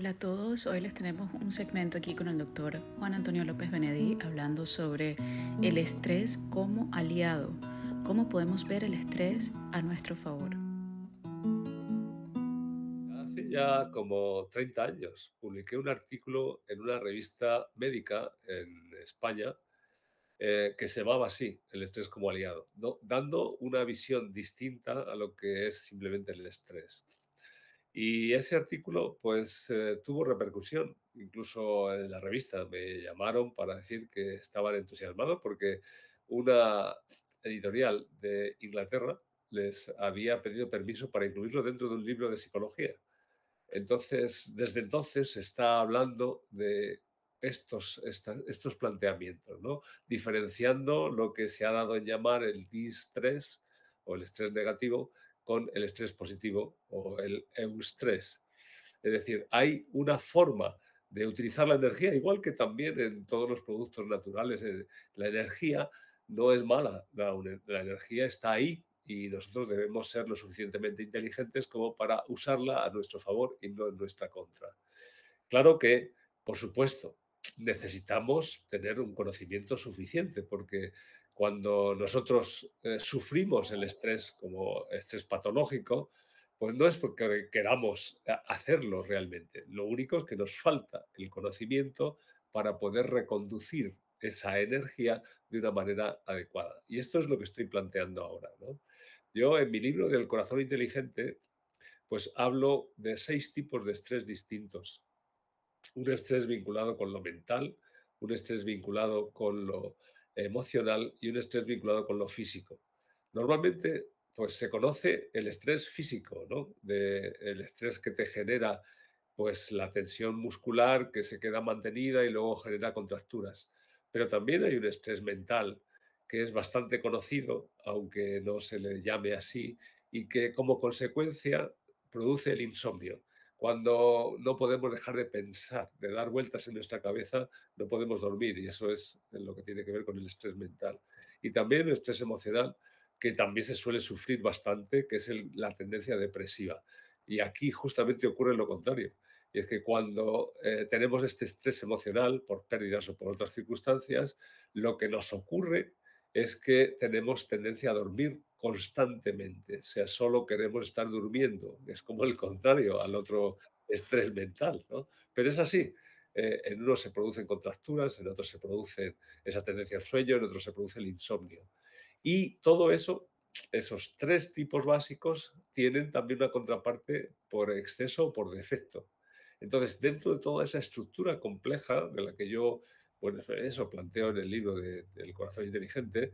Hola a todos, hoy les tenemos un segmento aquí con el doctor Juan Antonio López Benedí hablando sobre el estrés como aliado. ¿Cómo podemos ver el estrés a nuestro favor? Hace ya como 30 años publiqué un artículo en una revista médica en España que se llamaba así, el estrés como aliado, ¿no? Dando una visión distinta a lo que es simplemente el estrés. Y ese artículo pues tuvo repercusión, incluso en la revista me llamaron para decir que estaban entusiasmados porque una editorial de Inglaterra les había pedido permiso para incluirlo dentro de un libro de psicología. Entonces, desde entonces se está hablando de estos planteamientos, ¿no? Diferenciando lo que se ha dado en llamar el distrés o el estrés negativo con el estrés positivo o el eustrés. Es decir, hay una forma de utilizar la energía, igual que también en todos los productos naturales. La energía no es mala, la energía está ahí y nosotros debemos ser lo suficientemente inteligentes como para usarla a nuestro favor y no en nuestra contra. Claro que, por supuesto, necesitamos tener un conocimiento suficiente, porque cuando nosotros sufrimos el estrés como estrés patológico, pues no es porque queramos hacerlo realmente. Lo único es que nos falta el conocimiento para poder reconducir esa energía de una manera adecuada. Y esto es lo que estoy planteando ahora, ¿no? Yo en mi libro del corazón inteligente, pues hablo de 6 tipos de estrés distintos. Un estrés vinculado con lo mental, un estrés vinculado con lo emocional y un estrés vinculado con lo físico. Normalmente, pues se conoce el estrés físico, ¿no? El estrés que te genera, pues la tensión muscular que se queda mantenida y luego genera contracturas. Pero también hay un estrés mental que es bastante conocido, aunque no se le llame así, y que como consecuencia produce el insomnio. Cuando no podemos dejar de pensar, de dar vueltas en nuestra cabeza, no podemos dormir y eso es lo que tiene que ver con el estrés mental. Y también el estrés emocional, que también se suele sufrir bastante, que es la tendencia depresiva. Y aquí justamente ocurre lo contrario. Y es que cuando tenemos este estrés emocional por pérdidas o por otras circunstancias, lo que nos ocurre es que tenemos tendencia a dormir constantemente, o sea, solo queremos estar durmiendo, es como el contrario al otro estrés mental, ¿no? Pero es así, en unos se producen contracturas, en otros se produce esa tendencia al sueño, en otros se produce el insomnio. Y todo eso, esos 3 tipos básicos, tienen también una contraparte por exceso o por defecto. Entonces, dentro de toda esa estructura compleja de la que yo, bueno, eso planteo en el libro del corazón inteligente,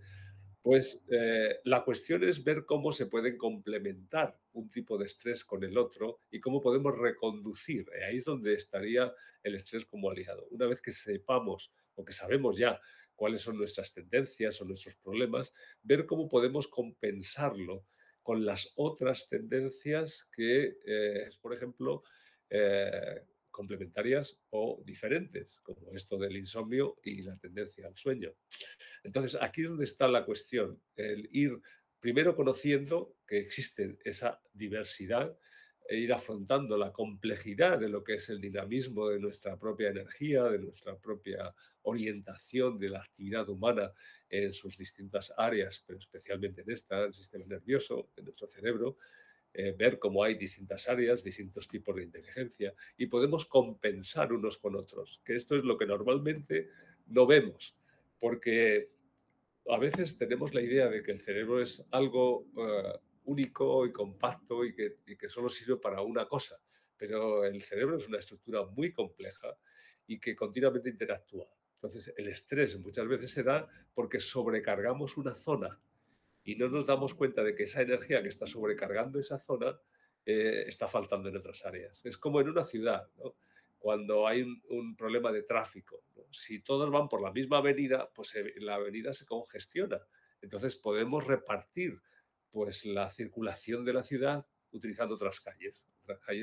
pues la cuestión es ver cómo se pueden complementar un tipo de estrés con el otro y cómo podemos reconducir. Ahí es donde estaría el estrés como aliado. Una vez que sepamos o que sabemos ya cuáles son nuestras tendencias o nuestros problemas, ver cómo podemos compensarlo con las otras tendencias que, por ejemplo, complementarias o diferentes, como esto del insomnio y la tendencia al sueño. Entonces, aquí es donde está la cuestión, el ir primero conociendo que existe esa diversidad e ir afrontando la complejidad de lo que es el dinamismo de nuestra propia energía, de nuestra propia orientación de la actividad humana en sus distintas áreas, pero especialmente en esta, el sistema nervioso, en nuestro cerebro, ver cómo hay distintas áreas, distintos tipos de inteligencia y podemos compensar unos con otros, que esto es lo que normalmente no vemos, porque a veces tenemos la idea de que el cerebro es algo único y compacto y que solo sirve para una cosa, pero el cerebro es una estructura muy compleja y que continuamente interactúa. Entonces, el estrés muchas veces se da porque sobrecargamos una zona y no nos damos cuenta de que esa energía que está sobrecargando esa zona está faltando en otras áreas. Es como en una ciudad, ¿no? Cuando hay un problema de tráfico, ¿no? Si todos van por la misma avenida, pues la avenida se congestiona. Entonces podemos repartir pues, la circulación de la ciudad utilizando otras calles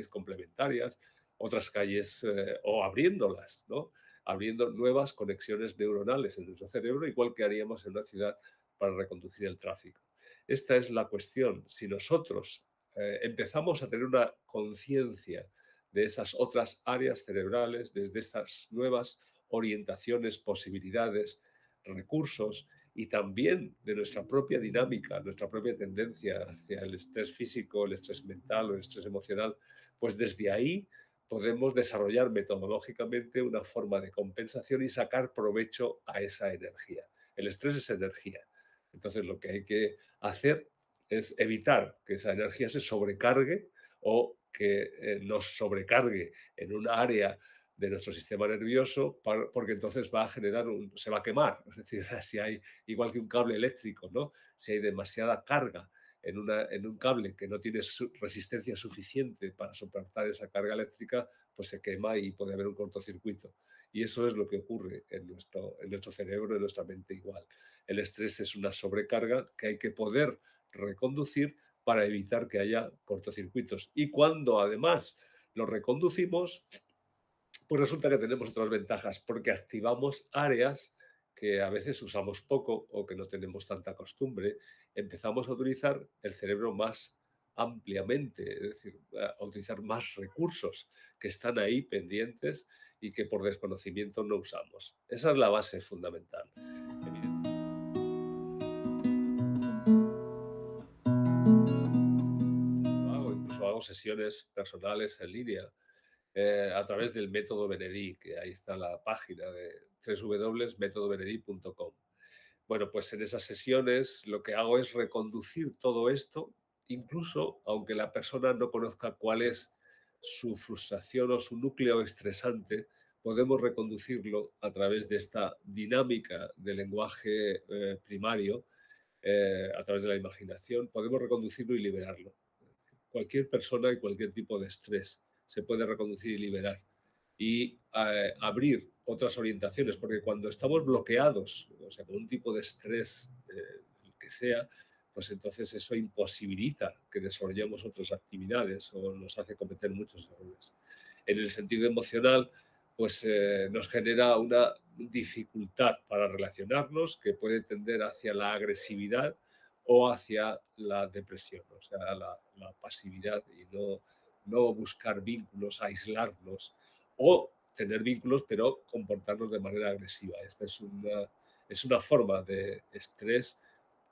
complementarias, otras calles o abriéndolas, ¿no? Abriendo nuevas conexiones neuronales en nuestro cerebro, igual que haríamos en una ciudad para reconducir el tráfico. Esta es la cuestión. Si nosotros empezamos a tener una conciencia de esas otras áreas cerebrales, desde estas nuevas orientaciones, posibilidades, recursos y también de nuestra propia dinámica, nuestra propia tendencia hacia el estrés físico, el estrés mental o el estrés emocional, pues desde ahí podemos desarrollar metodológicamente una forma de compensación y sacar provecho a esa energía. El estrés es energía. Entonces lo que hay que hacer es evitar que esa energía se sobrecargue o que nos sobrecargue en un área de nuestro sistema nervioso, porque entonces va a generar se va a quemar. Es decir, si hay, igual que un cable eléctrico, ¿no? Si hay demasiada carga en un cable que no tiene resistencia suficiente para soportar esa carga eléctrica, pues se quema y puede haber un cortocircuito. Y eso es lo que ocurre en nuestro cerebro, en nuestra mente igual. El estrés es una sobrecarga que hay que poder reconducir para evitar que haya cortocircuitos. Y cuando además lo reconducimos, pues resulta que tenemos otras ventajas, porque activamos áreas que a veces usamos poco o que no tenemos tanta costumbre. Empezamos a utilizar el cerebro más ampliamente, es decir, a utilizar más recursos que están ahí pendientes y que por desconocimiento no usamos. Esa es la base fundamental. Incluso hago sesiones personales en línea a través del método Benedí, que ahí está la página de www.metodobenedí.com. Bueno, pues en esas sesiones lo que hago es reconducir todo esto, incluso aunque la persona no conozca cuál es su frustración o su núcleo estresante, podemos reconducirlo a través de esta dinámica de lenguaje primario, a través de la imaginación, podemos reconducirlo y liberarlo. Cualquier persona y cualquier tipo de estrés se puede reconducir y liberar y abrir otras orientaciones, porque cuando estamos bloqueados, o sea, con un tipo de estrés, el que sea, pues entonces eso imposibilita que desarrollemos otras actividades o nos hace cometer muchos errores. En el sentido emocional, pues nos genera una dificultad para relacionarnos que puede tender hacia la agresividad o hacia la depresión, o sea, la pasividad y no buscar vínculos, aislarnos o tener vínculos pero comportarnos de manera agresiva. Esta es una forma de estrés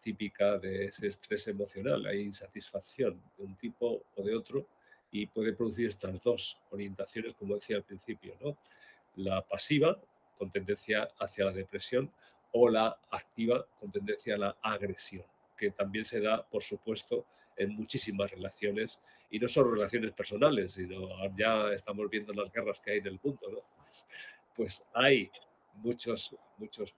típica de ese estrés emocional. Hay insatisfacción de un tipo o de otro y puede producir estas dos orientaciones, como decía al principio, ¿no? La pasiva, con tendencia hacia la depresión, o la activa, con tendencia a la agresión, que también se da, por supuesto, en muchísimas relaciones, y no solo relaciones personales, sino ya estamos viendo las guerras que hay en el mundo, ¿no? Pues hay muchos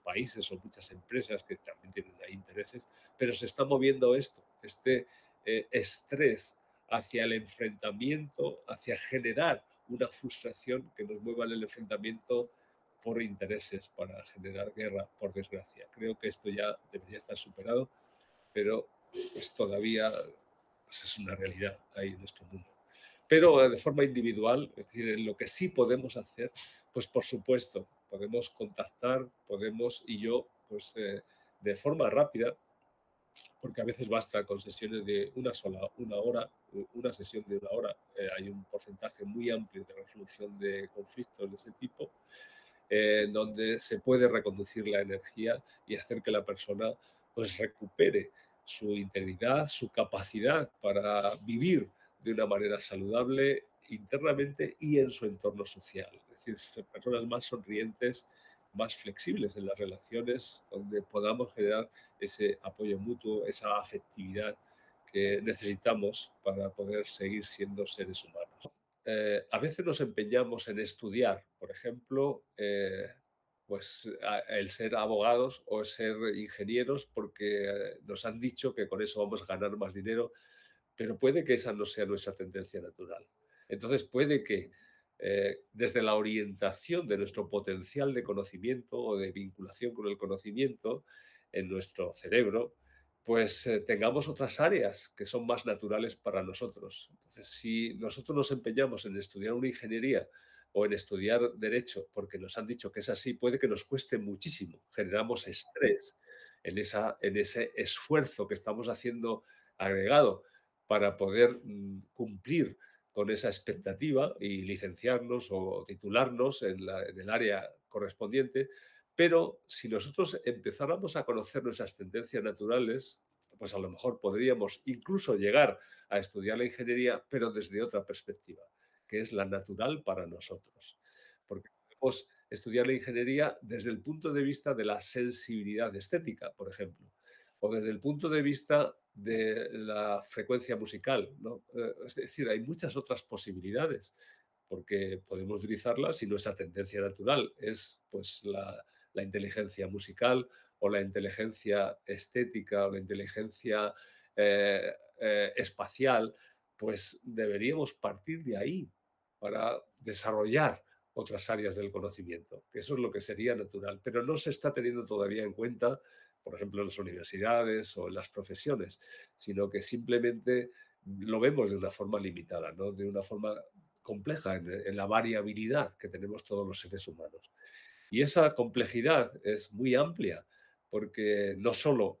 países o muchas empresas que también tienen ahí intereses, pero se está moviendo esto, este estrés hacia el enfrentamiento, hacia generar una frustración que nos mueva en el enfrentamiento por intereses, para generar guerra, por desgracia. Creo que esto ya debería estar superado, pero pues todavía pues, es una realidad ahí en nuestro mundo. Pero de forma individual, es decir, en lo que sí podemos hacer, pues por supuesto, podemos contactar, podemos, y yo, pues de forma rápida, porque a veces basta con sesiones de una hora, una sesión de una hora, hay un porcentaje muy amplio de resolución de conflictos de ese tipo, donde se puede reconducir la energía y hacer que la persona pues recupere su integridad, su capacidad para vivir de una manera saludable internamente y en su entorno social. Es decir, ser personas más sonrientes, más flexibles en las relaciones, donde podamos generar ese apoyo mutuo, esa afectividad que necesitamos para poder seguir siendo seres humanos. A veces nos empeñamos en estudiar, por ejemplo, pues el ser abogados o ser ingenieros porque nos han dicho que con eso vamos a ganar más dinero, pero puede que esa no sea nuestra tendencia natural. Entonces puede que desde la orientación de nuestro potencial de conocimiento o de vinculación con el conocimiento en nuestro cerebro, pues tengamos otras áreas que son más naturales para nosotros. Entonces, si nosotros nos empeñamos en estudiar una ingeniería o en estudiar derecho porque nos han dicho que es así, puede que nos cueste muchísimo. Generamos estrés en ese esfuerzo que estamos haciendo agregado para poder cumplir con esa expectativa y licenciarnos o titularnos en el área correspondiente, pero si nosotros empezáramos a conocer nuestras tendencias naturales, pues a lo mejor podríamos incluso llegar a estudiar la ingeniería, pero desde otra perspectiva, que es la natural para nosotros. Porque podemos estudiar la ingeniería desde el punto de vista de la sensibilidad estética, por ejemplo, o desde el punto de vista de la frecuencia musical, ¿no? Es decir, hay muchas otras posibilidades, porque podemos utilizarlas si nuestra tendencia natural es pues, la inteligencia musical o la inteligencia estética o la inteligencia espacial, pues deberíamos partir de ahí para desarrollar otras áreas del conocimiento, que eso es lo que sería natural, pero no se está teniendo todavía en cuenta, por ejemplo, en las universidades o en las profesiones, sino que simplemente lo vemos de una forma limitada, ¿no? De una forma compleja en la variabilidad que tenemos todos los seres humanos. Y esa complejidad es muy amplia, porque no solo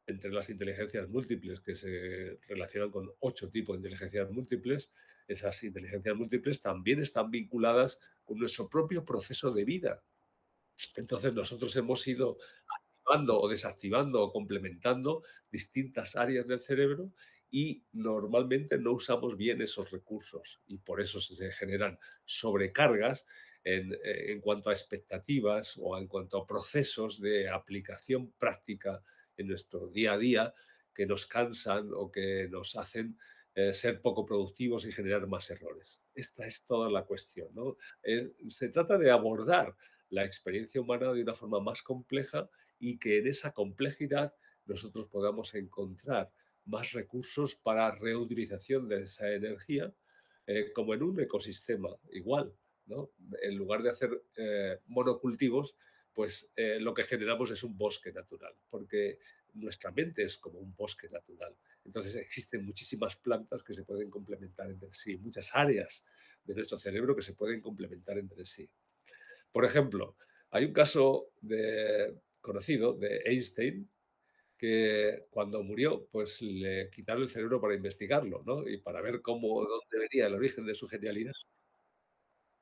entre las inteligencias múltiples, que se relacionan con 8 tipos de inteligencias múltiples, esas inteligencias múltiples también están vinculadas con nuestro propio proceso de vida. Entonces nosotros hemos ido activando o desactivando o complementando distintas áreas del cerebro y normalmente no usamos bien esos recursos y por eso se generan sobrecargas en cuanto a expectativas o en cuanto a procesos de aplicación práctica en nuestro día a día que nos cansan o que nos hacen ser poco productivos y generar más errores. Esta es toda la cuestión, ¿no? Se trata de abordar la experiencia humana de una forma más compleja y que en esa complejidad nosotros podamos encontrar más recursos para reutilización de esa energía, como en un ecosistema igual, ¿no? En lugar de hacer monocultivos, pues lo que generamos es un bosque natural, porque nuestra mente es como un bosque natural. Entonces existen muchísimas plantas que se pueden complementar entre sí, muchas áreas de nuestro cerebro que se pueden complementar entre sí. Por ejemplo, hay un caso conocido de Einstein que cuando murió, pues le quitaron el cerebro para investigarlo, ¿no? Y para ver dónde venía el origen de su genialidad.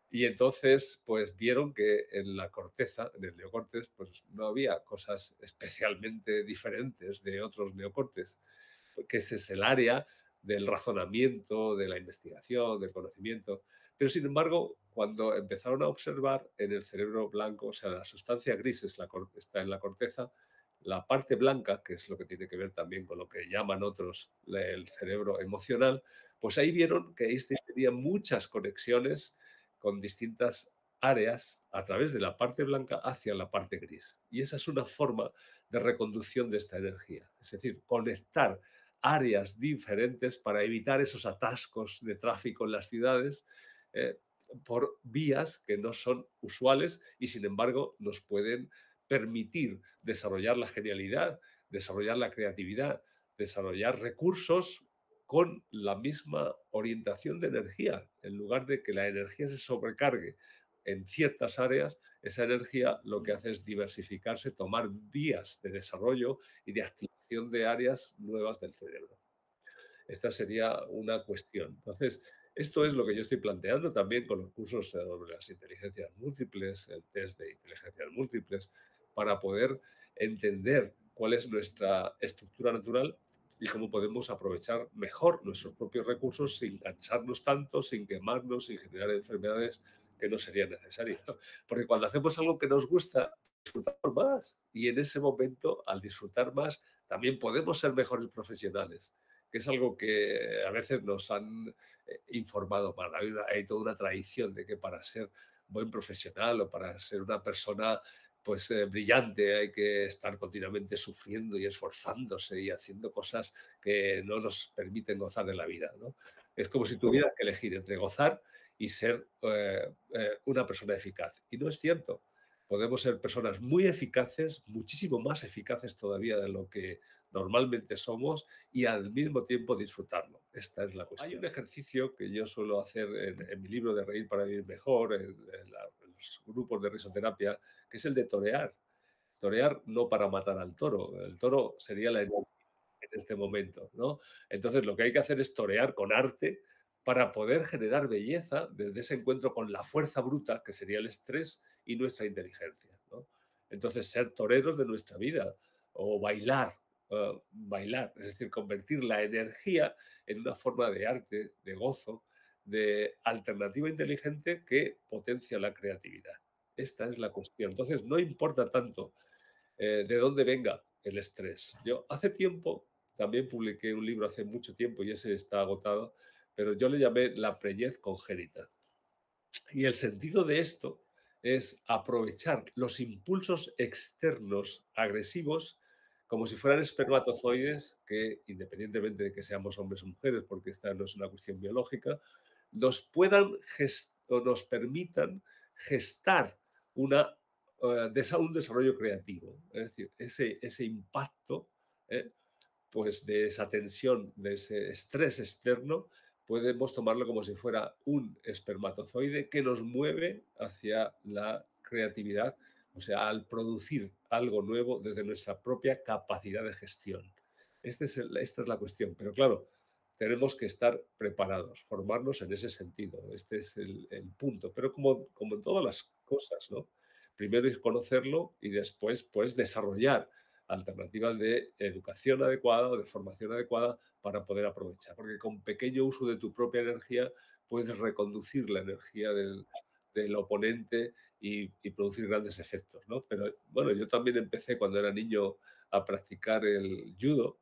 Y entonces, pues vieron que en la corteza, en el neocortes, pues no había cosas especialmente diferentes de otros neocortes, que ese es el área del razonamiento, de la investigación, del conocimiento. Pero sin embargo, cuando empezaron a observar en el cerebro blanco, o sea, la sustancia gris está en la corteza, la parte blanca, que es lo que tiene que ver también con lo que llaman otros el cerebro emocional, pues ahí vieron que Einstein tenía muchas conexiones con distintas áreas a través de la parte blanca hacia la parte gris. Y esa es una forma de reconducción de esta energía, es decir, conectar áreas diferentes para evitar esos atascos de tráfico en las ciudades eh, por vías que no son usuales y sin embargo nos pueden permitir desarrollar la genialidad, desarrollar la creatividad, desarrollar recursos con la misma orientación de energía. En lugar de que la energía se sobrecargue en ciertas áreas, esa energía lo que hace es diversificarse, tomar vías de desarrollo y de activación de áreas nuevas del cerebro. Esta sería una cuestión. Entonces, esto es lo que yo estoy planteando también con los cursos sobre las inteligencias múltiples, el test de inteligencias múltiples, para poder entender cuál es nuestra estructura natural y cómo podemos aprovechar mejor nuestros propios recursos sin cansarnos tanto, sin quemarnos, sin generar enfermedades que no serían necesarias. Porque cuando hacemos algo que nos gusta, disfrutamos más. Y en ese momento, al disfrutar más, también podemos ser mejores profesionales, que es algo que a veces nos han informado mal. Hay toda una tradición de que para ser buen profesional o para ser una persona pues brillante hay que estar continuamente sufriendo y esforzándose y haciendo cosas que no nos permiten gozar de la vida, ¿no? Es como si tuvieras que elegir entre gozar y ser una persona eficaz. Y no es cierto. Podemos ser personas muy eficaces, muchísimo más eficaces todavía de lo que normalmente somos y al mismo tiempo disfrutarlo. Esta es la cuestión. Hay un ejercicio que yo suelo hacer en mi libro de Reír para Vivir Mejor, en los grupos de risoterapia, que es el de torear. Torear no para matar al toro. El toro sería la energía en este momento, ¿no? Entonces lo que hay que hacer es torear con arte para poder generar belleza desde ese encuentro con la fuerza bruta, que sería el estrés, y nuestra inteligencia, ¿no? Entonces, ser toreros de nuestra vida o bailar, bailar, es decir, convertir la energía en una forma de arte, de gozo, de alternativa inteligente que potencia la creatividad. Esta es la cuestión. Entonces, no importa tanto de dónde venga el estrés. Yo hace tiempo también publiqué un libro hace mucho tiempo y ese está agotado, pero yo le llamé La preñez congénita. Y el sentido de esto es aprovechar los impulsos externos agresivos como si fueran espermatozoides que, independientemente de que seamos hombres o mujeres, porque esta no es una cuestión biológica, nos puedan o nos permitan gestar una, un desarrollo creativo. Es decir, ese impacto, ¿eh? Pues de esa tensión, de ese estrés externo, podemos tomarlo como si fuera un espermatozoide que nos mueve hacia la creatividad, o sea, al producir algo nuevo desde nuestra propia capacidad de gestión. Esta es la cuestión, pero claro, tenemos que estar preparados, formarnos en ese sentido. Este es el punto. Pero como en todas las cosas, ¿no? Primero es conocerlo y después, pues, desarrollar alternativas de educación adecuada o de formación adecuada para poder aprovechar. Porque con pequeño uso de tu propia energía puedes reconducir la energía del oponente y producir grandes efectos, ¿no? Pero bueno, yo también empecé cuando era niño a practicar el judo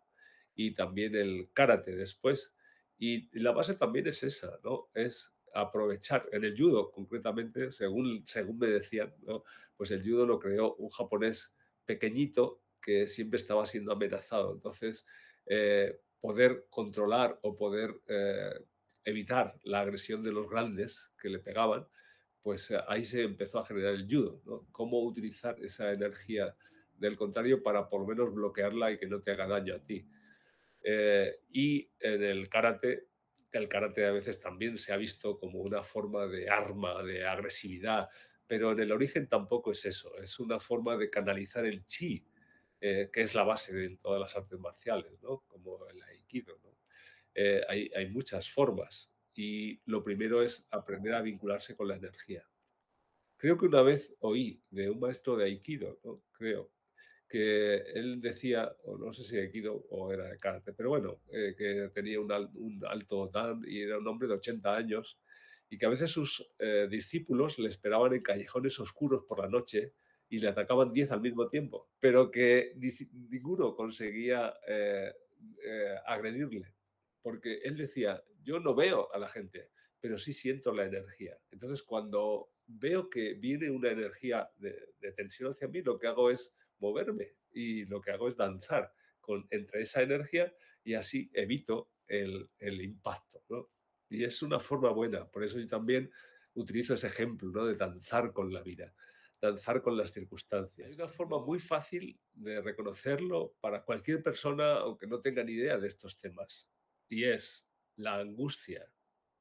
y también el karate después. Y la base también es esa, ¿no? Es aprovechar. En el judo, concretamente, según me decían, ¿no? Pues el judo lo creó un japonés pequeñito que siempre estaba siendo amenazado. Entonces, poder controlar o poder evitar la agresión de los grandes que le pegaban, pues ahí se empezó a generar el judo, ¿no? Cómo utilizar esa energía del contrario para por lo menos bloquearla y que no te haga daño a ti. Y en el karate a veces también se ha visto como una forma de arma, de agresividad, pero en el origen tampoco es eso, es una forma de canalizar el chi, que es la base de todas las artes marciales, ¿no? Como el aikido, ¿no? Hay muchas formas y lo primero es aprender a vincularse con la energía. Creo que una vez oí de un maestro de aikido, ¿no? Creo, que él decía, o no sé si aikido o era de karate, pero bueno, que tenía un alto dan y era un hombre de 80 años y que a veces sus discípulos le esperaban en callejones oscuros por la noche y le atacaban 10 al mismo tiempo, pero que ninguno conseguía agredirle, porque él decía, yo no veo a la gente, pero sí siento la energía. Entonces, cuando veo que viene una energía de tensión hacia mí, lo que hago es moverme y lo que hago es danzar entre esa energía y así evito el impacto, ¿no? Y es una forma buena, por eso yo también utilizo ese ejemplo, ¿no? De danzar con la vida, danzar con las circunstancias. Hay una forma muy fácil de reconocerlo para cualquier persona, aunque no tenga ni idea de estos temas, y es la angustia,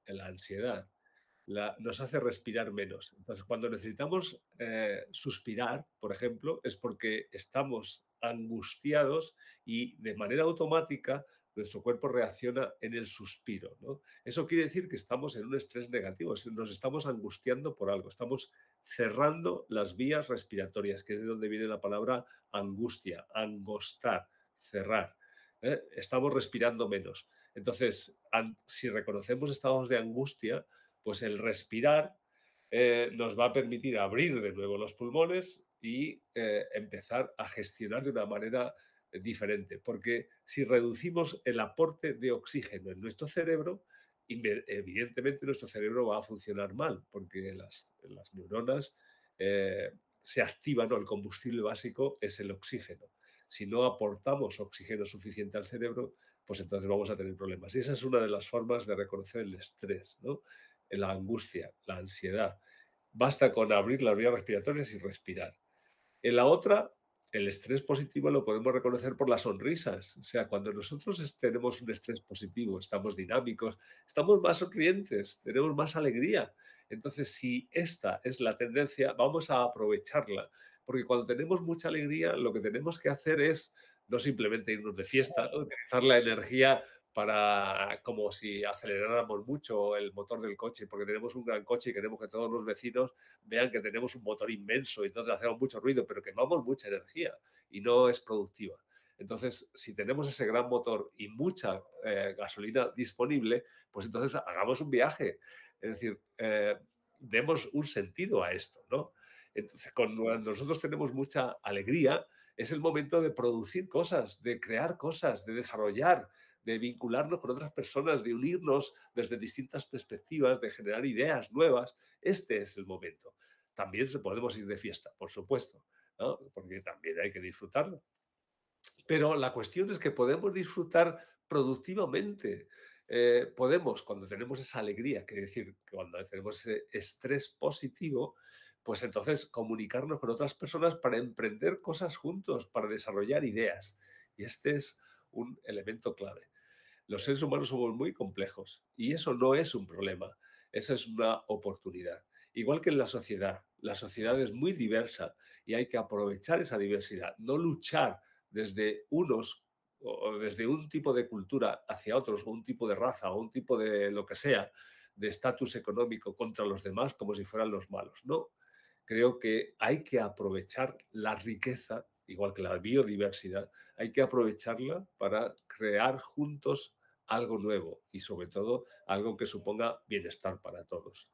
la ansiedad, nos hace respirar menos. Entonces, cuando necesitamos suspirar, por ejemplo, es porque estamos angustiados y de manera automática nuestro cuerpo reacciona en el suspiro, ¿no? Eso quiere decir que estamos en un estrés negativo, nos estamos angustiando por algo, estamos cerrando las vías respiratorias, que es de donde viene la palabra angustia, angostar, cerrar. Estamos respirando menos. Entonces, si reconocemos estados de angustia, pues el respirar nos va a permitir abrir de nuevo los pulmones y empezar a gestionar de una manera diferente. Porque si reducimos el aporte de oxígeno en nuestro cerebro, evidentemente nuestro cerebro va a funcionar mal, porque las neuronas se activan, ¿no? El combustible básico es el oxígeno. Si no aportamos oxígeno suficiente al cerebro, pues entonces vamos a tener problemas. Y esa es una de las formas de reconocer el estrés, ¿no? La angustia, la ansiedad. Basta con abrir las vías respiratorias y respirar. En la otra, el estrés positivo lo podemos reconocer por las sonrisas. O sea, cuando nosotros tenemos un estrés positivo, estamos dinámicos, estamos más sonrientes, tenemos más alegría. Entonces, si esta es la tendencia, vamos a aprovecharla. Porque cuando tenemos mucha alegría, lo que tenemos que hacer es no simplemente irnos de fiesta, ¿no? Utilizar la energía como si aceleráramos mucho el motor del coche, porque tenemos un gran coche y queremos que todos los vecinos vean que tenemos un motor inmenso y entonces hacemos mucho ruido, pero quemamos mucha energía y no es productiva. Entonces, si tenemos ese gran motor y mucha gasolina disponible, pues entonces hagamos un viaje. Es decir, demos un sentido a esto, ¿no? Entonces, cuando nosotros tenemos mucha alegría, es el momento de producir cosas, de crear cosas, de desarrollar, de vincularnos con otras personas, de unirnos desde distintas perspectivas, de generar ideas nuevas. Este es el momento. También podemos ir de fiesta, por supuesto, ¿no? Porque también hay que disfrutarlo. Pero la cuestión es que podemos disfrutar productivamente. Podemos, cuando tenemos esa alegría, que decir, que cuando tenemos ese estrés positivo, pues entonces comunicarnos con otras personas para emprender cosas juntos, para desarrollar ideas. Y este es un elemento clave. Los seres humanos somos muy complejos y eso no es un problema, eso es una oportunidad. Igual que en la sociedad es muy diversa y hay que aprovechar esa diversidad, no luchar desde unos o desde un tipo de cultura hacia otros, o un tipo de raza, o un tipo de lo que sea, de estatus económico contra los demás como si fueran los malos. No, creo que hay que aprovechar la riqueza, igual que la biodiversidad, hay que aprovecharla para crear juntos algo nuevo y sobre todo algo que suponga bienestar para todos.